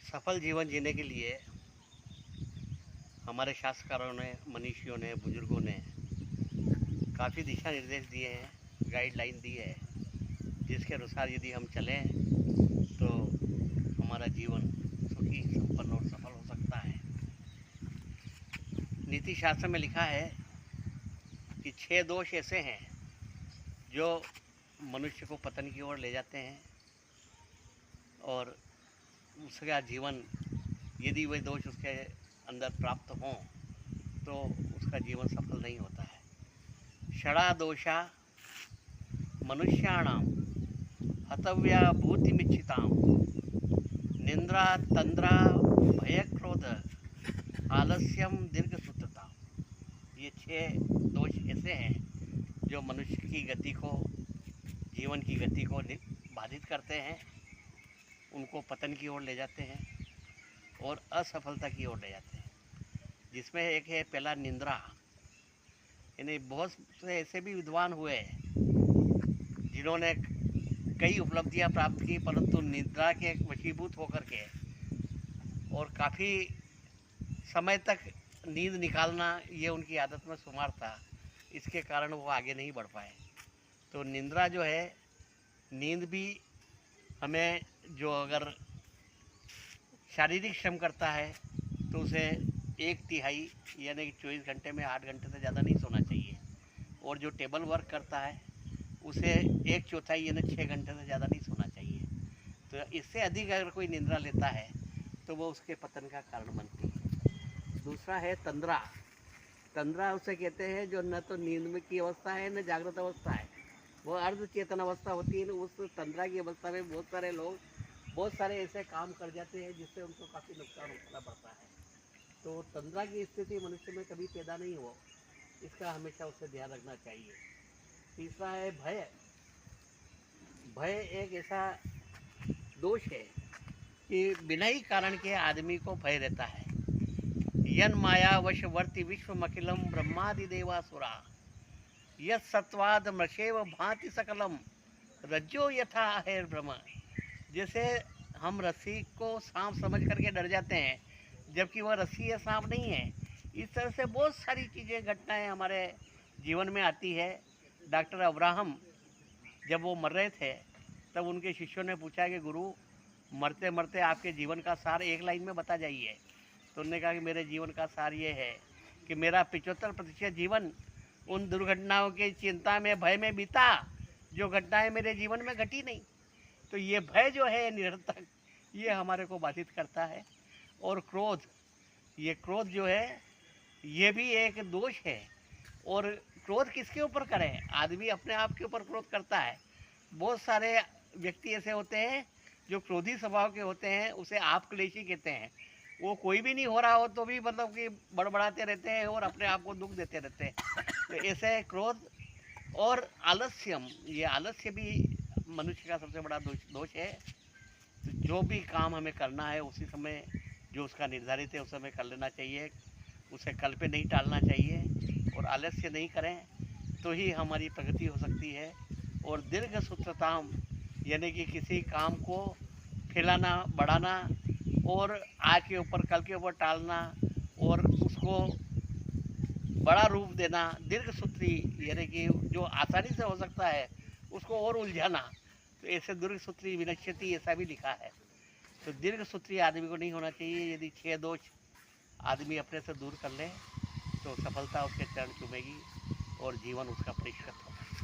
सफल जीवन जीने के लिए हमारे शास्त्रकारों ने, मनीषियों ने, बुजुर्गों ने काफ़ी दिशा निर्देश दिए हैं, गाइडलाइन दी है, जिसके अनुसार यदि हम चलें तो हमारा जीवन सुखी, संपन्न और सफल हो सकता है। नीति शास्त्र में लिखा है कि 6 दोष ऐसे हैं जो मनुष्य को पतन की ओर ले जाते हैं और उसका जीवन, यदि वे दोष उसके अंदर प्राप्त हों तो उसका जीवन सफल नहीं होता है। षड़ा दोषा मनुष्याणाम हतव्या भूतिमिच्छिताम निंद्रा तंद्रा भय क्रोध आलस्यम दीर्घ सूत्रता। ये 6 दोष ऐसे हैं जो मनुष्य की गति को, जीवन की गति को बाधित करते हैं, उनको पतन की ओर ले जाते हैं और असफलता की ओर ले जाते हैं। जिसमें एक है पहला निंद्रा। यानी बहुत से ऐसे भी विद्वान हुए जिन्होंने कई उपलब्धियां प्राप्त की, परंतु निद्रा के वशीभूत होकर के और काफ़ी समय तक नींद निकालना ये उनकी आदत में शुमार था। इसके कारण वो आगे नहीं बढ़ पाए। तो निंद्रा जो है, नींद भी हमें, जो अगर शारीरिक श्रम करता है तो उसे 1/3 यानी कि 24 घंटे में 8 घंटे से ज़्यादा नहीं सोना चाहिए, और जो टेबल वर्क करता है उसे 1/4 यानी 6 घंटे से ज़्यादा नहीं सोना चाहिए। तो इससे अधिक अगर कोई निंद्रा लेता है तो वो उसके पतन का कारण बनती है। दूसरा है तंद्रा। तंद्रा उसे कहते हैं जो न तो नींद में की अवस्था है न जागृत अवस्था है, वो अर्ध चेतन अवस्था होती है। उस तंद्रा की अवस्था में बहुत सारे लोग बहुत सारे ऐसे काम कर जाते हैं जिससे उनको काफ़ी नुकसान उठाना पड़ता है। तो तंद्रा की स्थिति मनुष्य में कभी पैदा नहीं हो, इसका हमेशा उसे ध्यान रखना चाहिए। तीसरा है भय। भय एक ऐसा दोष है कि बिना ही कारण के आदमी को भय रहता है। यन माया वशवर्ती विश्वमखिलम ब्रह्मादि देवासुरा यत सत्वाद मृषेव भांति सकलम रज्जो यथा है ब्रह्म। जैसे हम रस्सी को सांप समझ करके डर जाते हैं, जबकि वह रस्सी है, सांप नहीं है। इस तरह से बहुत सारी चीज़ें, घटनाएं हमारे जीवन में आती है। डॉक्टर अब्राहम जब वो मर रहे थे तब उनके शिष्यों ने पूछा कि गुरु, मरते मरते आपके जीवन का सार एक लाइन में बता जाइए। तो उन्होंने कहा कि मेरे जीवन का सार ये है कि मेरा 75% जीवन उन दुर्घटनाओं की चिंता में, भय में बीता जो घटनाएं मेरे जीवन में घटी नहीं। तो ये भय जो है निरर्थक, ये हमारे को बाधित करता है। और क्रोध, ये क्रोध जो है ये भी एक दोष है। और क्रोध किसके ऊपर करें? आदमी अपने आप के ऊपर क्रोध करता है। बहुत सारे व्यक्ति ऐसे होते हैं जो क्रोधी स्वभाव के होते हैं, उसे आप क्लेशी कहते हैं। वो कोई भी नहीं हो रहा हो तो भी मतलब कि बड़बड़ाते रहते हैं और अपने आप को दुख देते रहते हैं। तो ऐसे क्रोध और आलस्यम, ये आलस्य भी मनुष्य का सबसे बड़ा दोष है। तो जो भी काम हमें करना है उसी समय जो उसका निर्धारित है उस समय कर लेना चाहिए, उसे कल पे नहीं टालना चाहिए। और आलस्य नहीं करें तो ही हमारी प्रगति हो सकती है। और दीर्घ सूत्रताम, यानी कि किसी काम को फैलाना, बढ़ाना और आज के ऊपर कल के ऊपर टालना और उसको बड़ा रूप देना, दीर्घ सूत्री, यानी कि जो आसानी से हो सकता है उसको और उलझाना, तो ऐसे दीर्घ सूत्री विनश्यति, ऐसा भी लिखा है। तो दीर्घ सूत्री आदमी को नहीं होना चाहिए। यदि 6 दोष आदमी अपने से दूर कर ले तो सफलता उसके चरण चूमेगी और जीवन उसका परिष्कृत होगा।